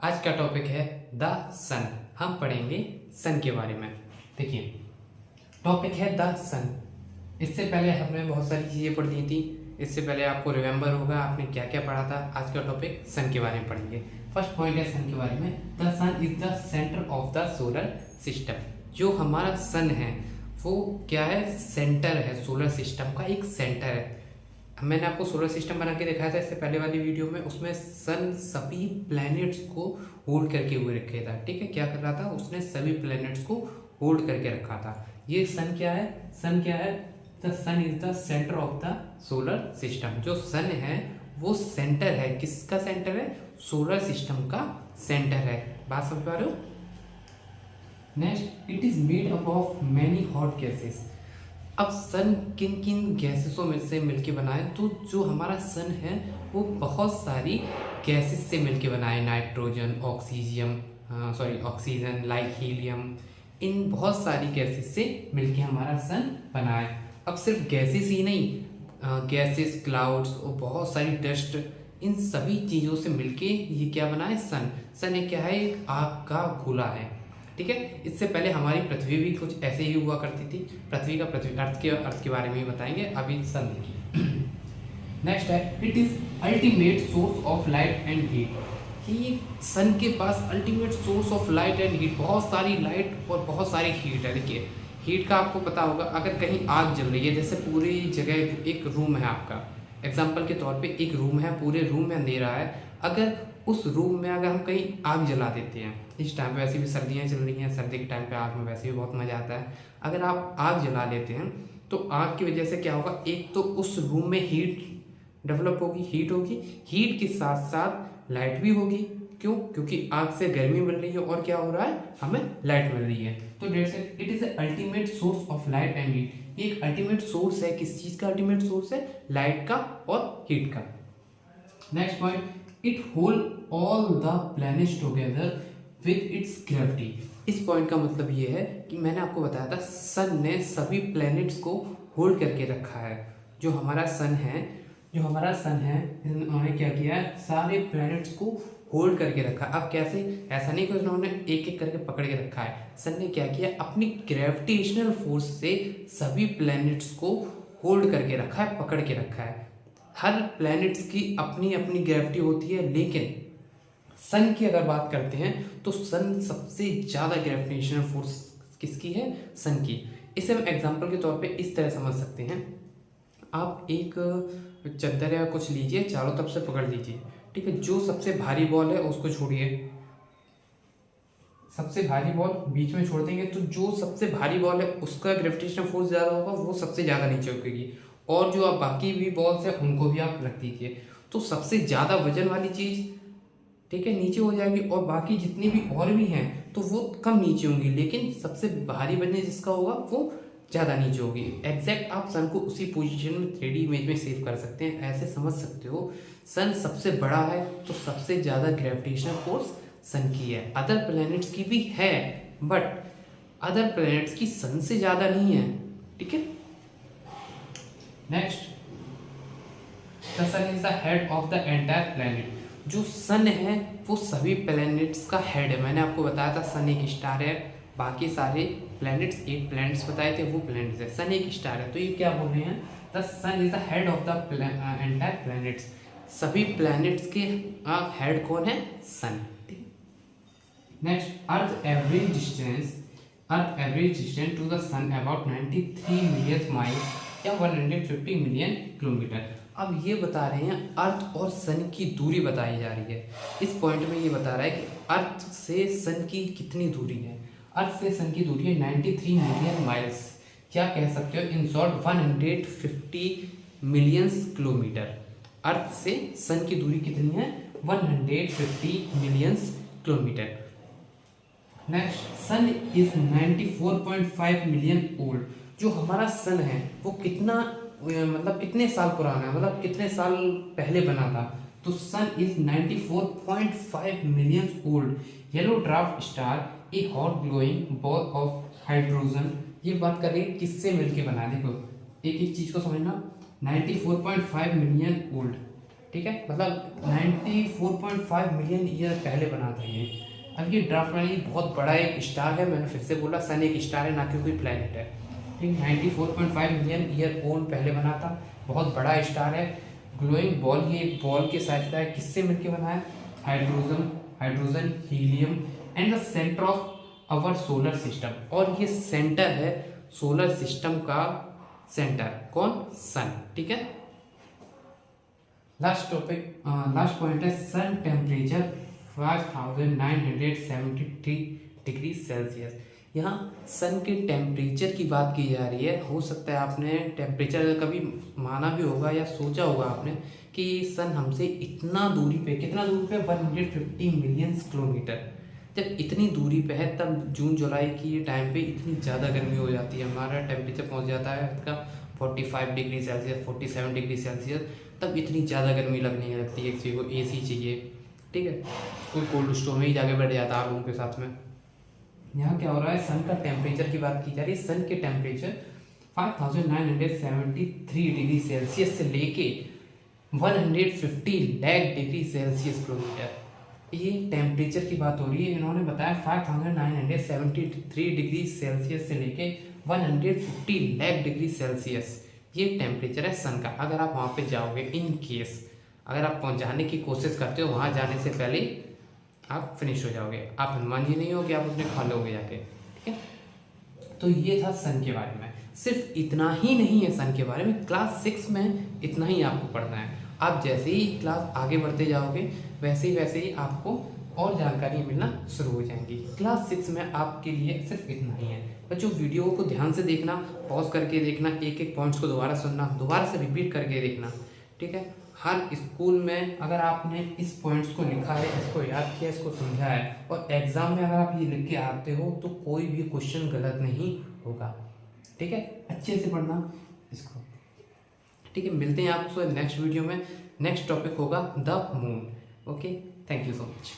आज का टॉपिक है द सन। हम पढ़ेंगे सन के बारे में। देखिए, टॉपिक है द सन। इससे पहले हमने बहुत सारी चीज़ें पढ़ ली थी। इससे पहले आपको रिमेंबर होगा आपने क्या क्या पढ़ा था। आज का टॉपिक सन के बारे में पढ़ेंगे। फर्स्ट पॉइंट है सन के बारे में, the sun is the centre of the solar system. जो हमारा सन है वो क्या है? सेंटर है, सोलर सिस्टम का एक सेंटर है। मैंने आपको सोलर सिस्टम बना के दिखाया था इससे पहले वाली वीडियो में। उसमें सन सभी प्लैनेट्स को होल्ड करके हुए रखे था। ठीक है, क्या कर रहा था? उसने सभी प्लैनेट्स को होल्ड करके रखा था। ये सन क्या है? सन क्या है? The sun is the centre of the solar system. जो सन है वो सेंटर है। किसका सेंटर है? सोलर सिस्टम का सेंटर है। बात समझ पा रहे हो? Next, it is made up of many hot gases. अब सन किन किन गैसेसों में से मिलके बना है? तो जो हमारा सन है वो बहुत सारी गैसेस से मिलके बना है। नाइट्रोजन, ऑक्सीजन, लाइक हीलियम, इन बहुत सारी गैसेस से मिलके हमारा सन बना है। अब सिर्फ गैसेस ही नहीं, गैसेस, क्लाउड्स और बहुत सारी डस्ट, इन सभी चीज़ों से मिलके ये क्या बना है? सन। सन एक क्या है? एक आग का गोला है। ठीक है, इससे पहले हमारी पृथ्वी भी कुछ ऐसे ही हुआ करती थी। पृथ्वी अर्थ के बारे में ही बताएंगे। अभी सन देखिए। नेक्स्ट है, it is ultimate source of light and heat. कि सन के पास ultimate source of light and heat, बहुत सारी लाइट और बहुत सारी हीट है। देखिए, हीट का आपको पता होगा, अगर कहीं आग जल रही है, जैसे पूरी जगह एक रूम है आपका, एग्जाम्पल के तौर पे एक रूम है, पूरे रूम में अंधेरा है। अगर उस रूम में अगर हम कहीं आग जला देते हैं, इस टाइम पे वैसे भी सर्दियाँ चल रही हैं, सर्दी के टाइम पे आग में वैसे भी बहुत मज़ा आता है। अगर आप आग जला लेते हैं तो आग की वजह से क्या होगा? एक तो उस रूम में हीट डेवलप होगी, हीट होगी, हीट के साथ साथ लाइट भी होगी। क्यों? क्योंकि आग से गर्मी मिल रही है और क्या हो रहा है? हमें लाइट मिल रही है। तो it is ultimate source of light and heat. ये एक अल्टीमेट सोर्स है। किस चीज़ का अल्टीमेट सोर्स है? लाइट का और हीट का। Next point, it hold all the planets together with its gravity. इस पॉइंट का मतलब ये है कि मैंने आपको बताया था सन ने सभी प्लैनेट्स को होल्ड करके रखा है। जो हमारा सन है इन्होंने क्या किया है? सारे प्लैनेट्स को होल्ड करके रखा। अब कैसे? ऐसा नहीं कि उन्होंने एक एक करके पकड़ के रखा है। सन ने क्या किया? अपनी ग्रेविटेशनल फोर्स से सभी प्लैनेट्स को होल्ड करके रखा है, पकड़ के रखा है। हर प्लैनेट्स की अपनी अपनी ग्रेविटी होती है, लेकिन सन की अगर बात करते हैं तो सन सबसे ज़्यादा ग्रेविटेशनल फोर्स किसकी है? सन की। इसे हम एग्जांपल के तौर पे इस तरह समझ सकते हैं। आप एक चद्दर या कुछ लीजिए, चारों तरफ से पकड़ लीजिए। ठीक है, जो सबसे भारी बॉल है उसको छोड़िए, सबसे भारी बॉल बीच में छोड़ देंगे तो जो सबसे भारी बॉल है उसका ग्रेविटेशनल फोर्स ज़्यादा होगा, वो सबसे ज़्यादा नीचे उतरेगी। और जो आप बाकी भी बॉल्स हैं उनको भी आप रख दीजिए, तो सबसे ज़्यादा वजन वाली चीज़, ठीक है, नीचे हो जाएगी, और बाकी जितनी भी और भी हैं तो वो कम नीचे होंगी, लेकिन सबसे भारी वजन जिसका होगा वो ज़्यादा नीचे होगी। एग्जैक्ट आप सन को उसी पोजीशन में 3D इमेज में सेव कर सकते हैं। ऐसे समझ सकते हो, सन सबसे बड़ा है तो सबसे ज़्यादा ग्रेविटेशनल फोर्स सन की है। अदर प्लैनेट्स की भी है, बट अदर प्लैनेट्स की सन से ज़्यादा नहीं है। ठीक है, next, the sun is the head of the entire planet. जो सन है वो सभी प्लैनेट्स का हेड है। मैंने आपको बताया था सन एक स्टार है, बाकी सारे प्लैनेट्स, 8 प्लैनेट्स बताए थे वो प्लैनेट्स है, सन एक स्टार है। तो ये क्या बोल रहे हैं? The sun is the head of the entire planets. सभी प्लैनेट्स के हेड कौन है? Sun. Next, earth average distance to the sun about 93 million miles या 150 मिलियन किलोमीटर। अब ये बता रहे हैं अर्थ और सन की दूरी बताई जा रही है। इस पॉइंट में ये बता रहा है कि अर्थ से सन की कितनी दूरी है। अर्थ से सन की दूरी है 93 मिलियन माइल्स, क्या कह सकते हो? In short 150 million kilometer. अर्थ से सन की दूरी कितनी है? 150 million kilometer. Next, sun is 94.5 million old. जो हमारा सन है वो कितने साल पुराना है, मतलब कितने साल पहले बना था? तो sun is 94.5 million old. Yellow dwarf star, a hot glowing ball of hydrogen. ये बात कर रही है किससे मिलके बना? देखो, एक एक चीज को समझना। 94.5 मिलियन ओल्ड, ठीक है, मतलब 94.5 मिलियन ईयर पहले बना था ये। अब ये ड्राफ्ट में बहुत बड़ा एक स्टार है, मैंने फिर से बोला सन एक स्टार है ना कि कोई प्लैनेट है। ठीक, 94.5 मिलियन ईयर ओल्ड पहले बना था, बहुत बड़ा स्टार है। ग्लोइंग बॉल, ये एक बॉल के साइज का है, किससे मिलकर बना है? Hydrogen, helium and the centre of our solar system. और ये सेंटर है सोलर सिस्टम का सेंटर, कौन? सन। ठीक है, लास्ट पॉइंट है सन टेम्परेचर 5973 डिग्री सेल्सियस। यहाँ सन के टेम्परेचर की बात की जा रही है। हो सकता है आपने टेम्परेचर कभी माना भी होगा या सोचा होगा आपने कि सन हमसे इतना दूरी पे, कितना दूरी पे? 150 मिलियन किलोमीटर। जब इतनी दूरी पे है तब जून जुलाई की टाइम पे इतनी ज़्यादा गर्मी हो जाती है, हमारा टेम्परेचर पहुंच जाता है इसका 45 डिग्री सेल्सियस, 47 डिग्री सेल्सियस। तब इतनी ज़्यादा गर्मी लगने लगती है, किसी को AC चाहिए। ठीक है, कोई कोल्ड स्टोर में ही जाके बैठ जाता है लोगों के साथ में। यहाँ क्या हो रहा है? सन का टेम्परेचर की बात की जा रही है। सन के टेम्परेचर 5973 डिग्री सेल्सियस से लेके 150 लाख डिग्री सेल्सियस किलोमीटर, ये टेम्परेचर की बात हो रही है। इन्होंने बताया 5973 डिग्री सेल्सियस से लेके 150 लाख डिग्री सेल्सियस, ये टेम्परेचर है सन का। अगर आप वहाँ पे जाओगे, इन केस अगर आप पहुँचाने की कोशिश करते हो, वहाँ जाने से पहले आप फिनिश हो जाओगे। आप हनुमान जी नहीं हो कि आप उसने खा लोगे जाके। ठीक है, तो ये था सन के बारे में। सिर्फ इतना ही नहीं है सन के बारे में, क्लास 6 में इतना ही आपको पढ़ना है। आप जैसे ही क्लास आगे बढ़ते जाओगे वैसे ही आपको और जानकारी मिलना शुरू हो जाएंगी। क्लास 6 में आपके लिए सिर्फ इतना ही है। बच्चों, वीडियो को ध्यान से देखना, पॉज करके देखना, एक एक पॉइंट्स को दोबारा सुनना, दोबारा से रिपीट करके देखना। ठीक है, हर स्कूल में अगर आपने इस पॉइंट्स को लिखा है, इसको याद किया, इसको समझा है और एग्जाम में अगर आप ये लिख के आते हो तो कोई भी क्वेश्चन गलत नहीं होगा। ठीक है, अच्छे से पढ़ना इसको। ठीक है, मिलते हैं आपको नेक्स्ट वीडियो में। नेक्स्ट टॉपिक होगा the moon. Okay, thank you so much.